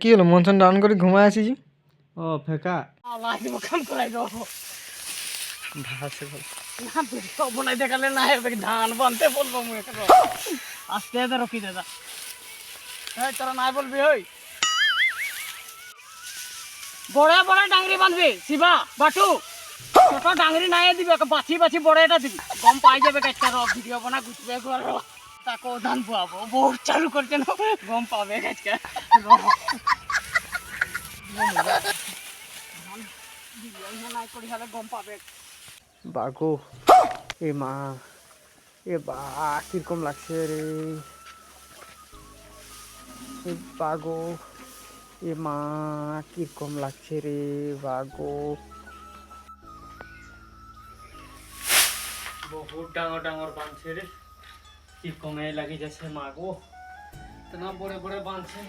কি হলো মন চন ডাউন করে ঘুমায় আছি যে ও ফেকা কাম করাই দাও ভাসে বল না ভিডিও বনাই দেখালে না হবে ধান বানতে বলবো মুই এখন আস্তে আস্তে রকি দাদা এই তোরা নাই বলবি হই বড় বড় ডাংরি বানবি শিবা বাটু ছোট ডাংরি নাই দিবি বাছি বাছি বড় এটা দিবি গম পাই যাবে কাচ্চা র ভিডিও বনা গুছবে ঘর তাকে ধান পাবো বহুত চালু করতে না গম পাবে কাচ্চা নাই করি হলে গম পাবে বাগো এ মা এ বা কিরকম লাগছে রে এ বাগো এ মা কিরকম লাগছে রে বাগো বহুত ডাঙর ডাঙর বাঁধছে রে কিরকম লাগি যাচ্ছে মা গো ইতনা বড়ে বড়ে বাঁধছে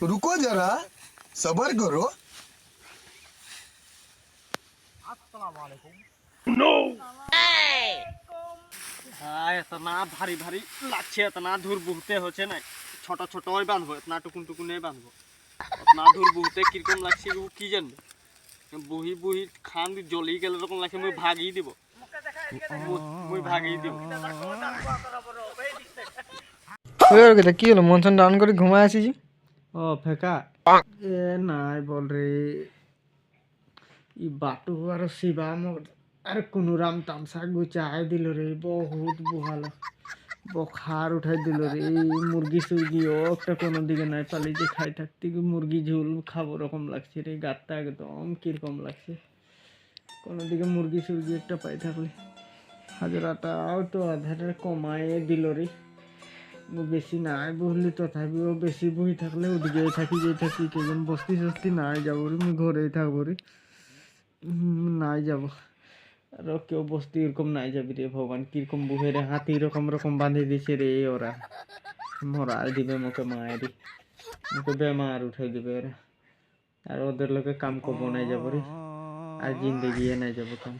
रुको जरा सबर करो। इतना भारी भारी लागছে इतना दूर बुहते होছে না ছোট ছোট ওই বাঁধবো इतना টুকুন টুকুনে বাঁধবো इतना दूर बुहते কিরকম লাগছে কি জানবে বুহি বুহি খান জ্বলি গেল এরকম লাগছে মুই ভাগি দিব মুই ভাগি দিব কি হলো মন চন ডাউন করে ঘুমায় আছি যে ও ফেকা এ নাই বল রে ই বাটু আর শিবা আর কোনোরাম তামসা গুচাই দিল রে বহুত বুহালো বখার উঠাই দিল রে মুরগি সুরগিও একটা কোনো দিকে নাই পালি যে খাই থাকতে মুরগি ঝোল খাবো রকম লাগছে রে গাতটা একদম কিরকম লাগছে কোনো দিকে মুরগি সুরগি একটা পাই থাকলে হাজারাটাও তো আধারে কমায় দিল রে বেশি নাই বললি তথাপিও বেশি বই থাকলে ওদিকে থাকি যে থাকি কেজন বস্তি সস্তি নাই যাবো রে আমি ঘরেই থাকবো রে নাই যাব আর কেউ বস্তি এরকম নাই যাবি রে ভগবান কিরকম বুহে রে হাতি রকম রকম বাঁধে দিছে রে ওরা মরাই দিবে মোকে মায়েরি মোকে বেমার উঠাই দিবে ওরা আর ওদের লোকে কাম করবো নাই যাবো রে আর জিন্দগি নাই যাবো কাম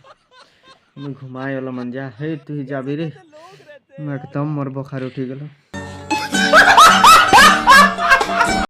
আমি ঘুমাই অলমান যা হে তুই যাবি রে একদম মোর বখার উঠি গেল